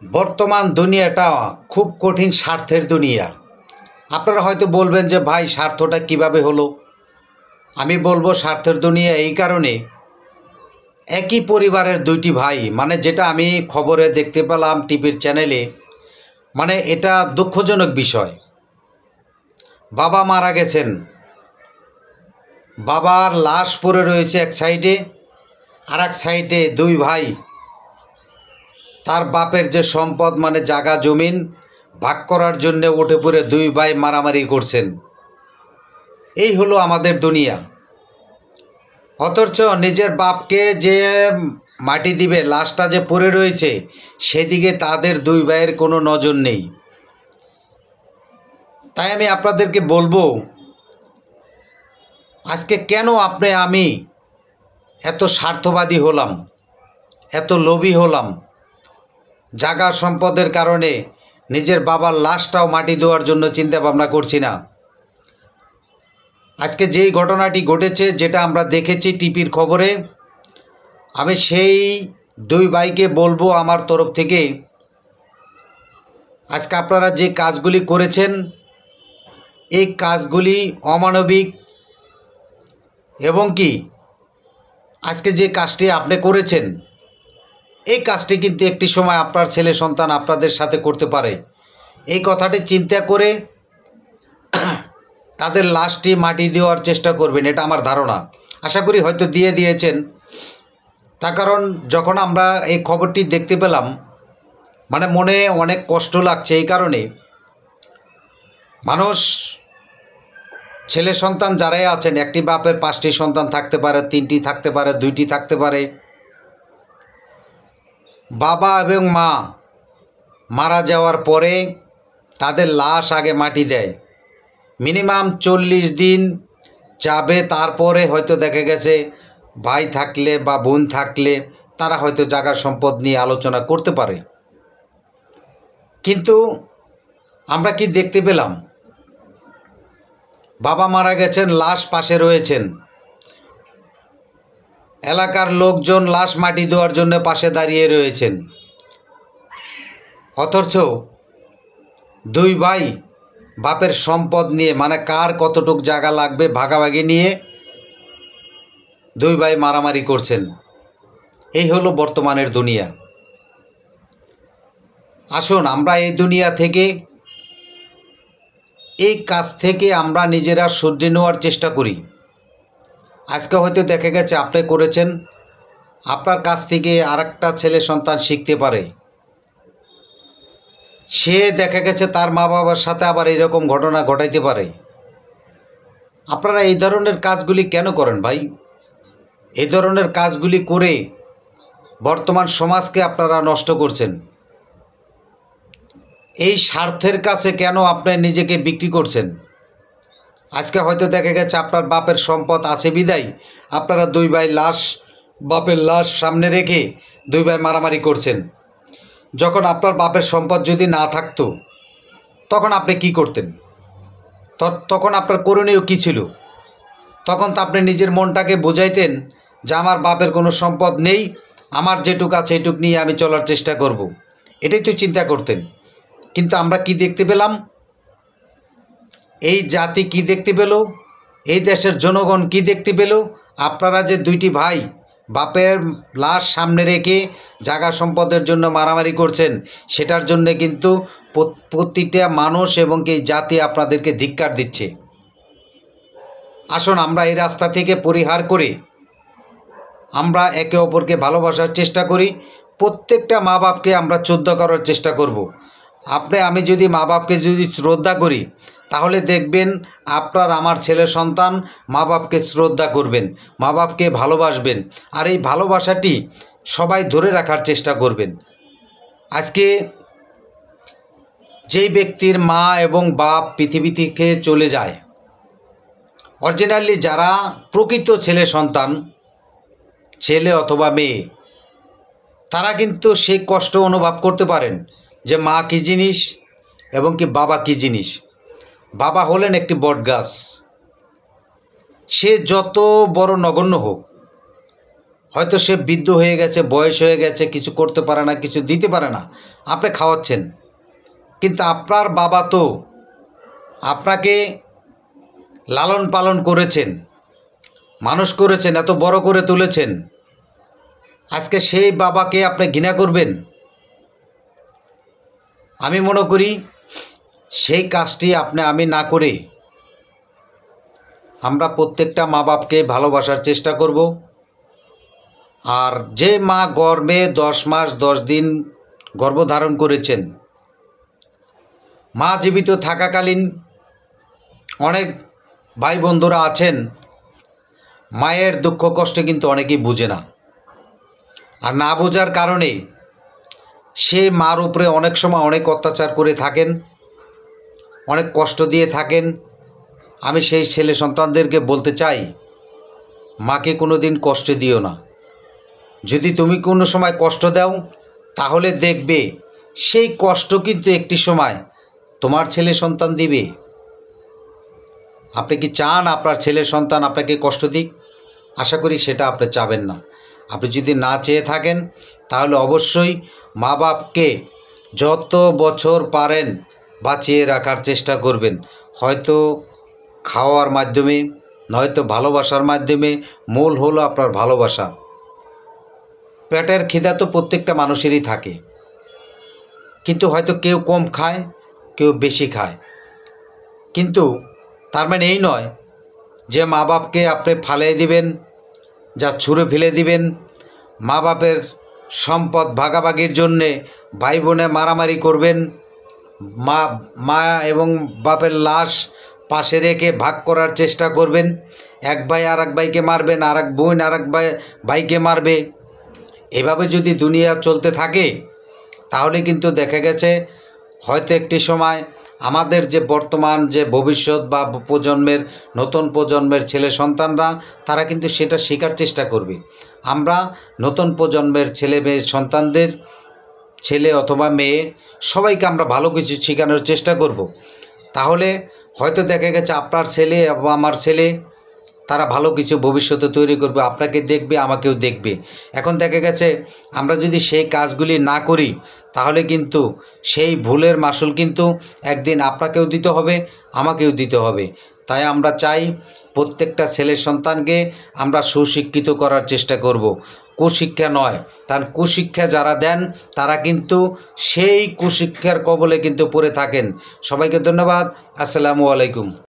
বর্তমান দুনিয়াটা খুব কঠিন স্বার্থের দুনিয়া। আপনারা হয়তো বলবেন যে ভাই স্বার্থটা কিভাবে হলো। আমি বলবো স্বার্থের দুনিয়া এই কারণে, একই পরিবারের দুইটি ভাই, মানে যেটা আমি খবরে দেখতে পেলাম টিভির চ্যানেলে, মানে এটা দুঃখজনক বিষয়। বাবা মারা গেছেন, বাবার লাশ পড়ে রয়েছে এক সাইডে, আর এক সাইডে দুই ভাই তার বাপের যে সম্পদ মানে জায়গা জমিন ভাগ করার জন্য উঠে পড়ে দুই ভাই মারামারি করছেন। এই হলো আমাদের দুনিয়া। অথচ নিজের বাপকে যে মাটি দিবে, লাশটা যে পড়ে রয়েছে, সেদিকে তাদের দুই ভাইয়ের কোনো নজর নেই। তাই আমি আপনাদেরকে বলবো, আজকে কেন আমি এত স্বার্থবাদী হলাম, এত লোভী হলাম। জায়গা সম্পদের কারণে নিজের বাবার লাশটাও মাটি দেওয়ার জন্য চিন্তা ভাবনা করছি না। আজকে যেই ঘটনাটি ঘটেছে, যেটা আমরা দেখেছি টিভির খবরে, আমি সেই দুই ভাইকে বলবো আমার তরফ থেকে, আজকে আপনারা যে কাজগুলি করেছেন, এই কাজগুলি অমানবিক। এবং কি আজকে যে কাজটি আপনি করেছেন, এই কাজটি কিন্তু একটি সময় আপনার ছেলে সন্তান আপনাদের সাথে করতে পারে। এই কথাটি চিন্তা করে তাদের লাশটি মাটি দেওয়ার চেষ্টা করবেন, এটা আমার ধারণা। আশা করি হয়তো দিয়েছেন। তার কারণ যখন আমরা এই খবরটি দেখতে পেলাম, মানে মনে অনেক কষ্ট লাগছে। এই কারণে মানুষ, ছেলে সন্তান যারাই আছেন, একটি বাপের 5টি সন্তান থাকতে পারে, 3টি থাকতে পারে, 2টি থাকতে পারে। বাবা এবং মা মারা যাওয়ার পরে তাদের লাশ আগে মাটি দেয়, মিনিমাম 40 দিন যাবে। তারপরে হয়তো দেখা গেছে ভাই থাকলে বা বোন থাকলে তারা হয়তো জায়গা সম্পদ নিয়ে আলোচনা করতে পারে। কিন্তু আমরা কি দেখতে পেলাম, বাবা মারা গেছেন, লাশ পাশে রয়েছেন, এলাকার লোকজন লাশ মাটি দেওয়ার জন্য পাশে দাঁড়িয়ে রয়েছেন। অথচ দুই ভাই বাপের সম্পদ নিয়ে, মানে কার কতটুক জায়গা লাগবে ভাগাভাগি নিয়ে দুই ভাই মারামারি করছেন। এই হলো বর্তমানের দুনিয়া। আসুন আমরা এই দুনিয়া থেকে, এই কাজ থেকে আমরা নিজেরা শুধরে নেওয়ার চেষ্টা করি। আজকে হয়তো দেখা গেছে আপনি করেছেন, আপনার কাছ থেকে আরেকটা ছেলে সন্তান শিখতে পারে। সে দেখা গেছে তার মা বাবার সাথে আবার এরকম ঘটনা ঘটাইতে পারে। আপনারা এই ধরনের কাজগুলি কেন করেন ভাই? এই ধরনের কাজগুলি করে বর্তমান সমাজকে আপনারা নষ্ট করছেন। এই স্বার্থের কাছে কেন আপনি নিজেকে বিক্রি করছেন? আজকে হয়তো দেখা গেছে আপনার বাপের সম্পদ আছে বিদায় আপনারা দুই ভাই বাপের লাশ সামনে রেখে দুই ভাই মারামারি করছেন। যখন আপনার বাপের সম্পদ যদি না থাকতো, তখন আপনি কি করতেন? তখন আপনার করণীয় কী ছিল? তখন তো আপনি নিজের মনটাকে বোঝাইতেন যে আমার বাপের কোনো সম্পদ নেই, আমার যেটুক আছে এটুক নিয়ে আমি চলার চেষ্টা করব। এটাই তো চিন্তা করতেন। কিন্তু আমরা কি দেখতে পেলাম? এই জাতি কি দেখতে পেল? এই দেশের জনগণ কি দেখতে পেল? আপনারা যে দুইটি ভাই বাপের লাশ সামনে রেখে জায়গা সম্পদের জন্য মারামারি করছেন, সেটার জন্য কিন্তু প্রতিটা মানুষ এবং এই জাতি আপনাদেরকে ধিক্কার দিচ্ছে। আসুন আমরা এই রাস্তা থেকে পরিহার করে আমরা একে অপরকে ভালোবাসার চেষ্টা করি। প্রত্যেকটা মা বাপকে আমরা শ্রদ্ধা করার চেষ্টা করব। আমি যদি মা বাপকে যদি শ্রদ্ধা করি, তাহলে দেখবেন আপনার আমার ছেলে সন্তান মা বাপকে শ্রদ্ধা করবেন, মা বাপকে ভালোবাসবেন। আর এই ভালোবাসাটি সবাই ধরে রাখার চেষ্টা করবেন। আজকে যেই ব্যক্তির মা এবং বাপ পৃথিবী থেকে চলে যায়, অরিজিনালি যারা প্রকৃত ছেলে সন্তান, ছেলে অথবা মেয়ে, তারা কিন্তু সেই কষ্ট অনুভব করতে পারেন যে মা কী জিনিস এবং কি বাবা কী জিনিস। বাবা হলেন একটি বটগাছ, সে যত বড় নগণ্য হোক, হয়তো সে বৃদ্ধ হয়ে গেছে, বয়স হয়ে গেছে, কিছু করতে পারে না, কিছু দিতে পারে না, আপনি খাওয়াচ্ছেন। কিন্তু আপনার বাবা তো আপনাকে লালন পালন করেছেন, মানুষ করেছেন, এত বড় করে তুলেছেন। আজকে সেই বাবাকে আপনি ঘৃণা করবেন? আমি মনে করি সেই কাজটি আমি না করে আমরা প্রত্যেকটা মা বাপকে ভালোবাসার চেষ্টা করব। আর যে মা গর্ভে 10 মাস 10 দিন গর্ভধারণ করেছেন, মা জীবিত থাকাকালীন অনেক ভাই বন্ধুরা আছেন, মায়ের দুঃখ কষ্ট কিন্তু অনেকেই বুঝে না। আর না বোঝার কারণে সে মার উপরে অনেক সময় অনেক অত্যাচার করে থাকেন, অনেক কষ্ট দিয়ে থাকেন। আমি সেই ছেলে সন্তানদেরকে বলতে চাই, মাকে কোনো দিন কষ্ট দিও না। যদি তুমি কোনো সময় কষ্ট দাও, তাহলে দেখবে সেই কষ্ট কিন্তু একটি সময় তোমার ছেলে সন্তান দিবে। আপনি কি চান আপনার ছেলে সন্তান আপনাকে কষ্ট দিক? আশা করি সেটা আপনি চাবেন না। আপনি যদি না চেয়ে থাকেন, তাহলে অবশ্যই মা বাপকে যত বছর পারেন বাঁচিয়ে রাখার চেষ্টা করবেন। হয়তো খাওয়ার মাধ্যমে, নয়তো ভালোবাসার মাধ্যমে। মূল হলো আপনার ভালোবাসা। পেটের খিদা তো প্রত্যেকটা মানুষেরই থাকে, কিন্তু হয়তো কেউ কম খায়, কেউ বেশি খায়। কিন্তু তার মানে এই নয় যে মা বাপকে আপনি ফালিয়ে দিবেন, যা ছুঁড়ে ফেলে দিবেন। মা বাপের সম্পদ ভাগাভাগির জন্যে ভাই বোনে মারামারি করবেন। মা এবং বাপের লাশ পাশে রেখে ভাগ করার চেষ্টা করবেন। এক ভাই আর এক ভাইকে মারবেন, আর এক বোন আর এক ভাইকে মারবে। এভাবে যদি দুনিয়া চলতে থাকে, তাহলে কিন্তু দেখা গেছে হয়তো একটি সময় আমাদের যে বর্তমান যে ভবিষ্যৎ বা প্রজন্মের, নতুন প্রজন্মের ছেলে সন্তানরা, তারা কিন্তু সেটা শেখার চেষ্টা করবে। আমরা নতুন প্রজন্মের ছেলে মেয়ে সন্তানদের, ছেলে অথবা মেয়ে, সবাইকে আমরা ভালো কিছু শেখানোর চেষ্টা করব। তাহলে হয়তো দেখা গেছে আপনার ছেলে বা আমার ছেলে, তারা ভালো কিছু ভবিষ্যতে তৈরি করবে, আপনাকে দেখবে, আমাকেও দেখবে। এখন দেখা গেছে আমরা যদি সেই কাজগুলি না করি, তাহলে কিন্তু সেই ভুলের মাসুল কিন্তু একদিন আপনাকেও দিতে হবে, আমাকেও দিতে হবে। তাই আমরা চাই প্রত্যেকটা ছেলের সন্তানকে আমরা সুশিক্ষিত করার চেষ্টা করব, কুশিক্ষা নয়। তার কুশিক্ষা যারা দেন, তারা কিন্তু সেই কুশিক্ষার কবলে কিন্তু পড়ে থাকেন। সবাইকে ধন্যবাদ। আসসালামু আলাইকুম।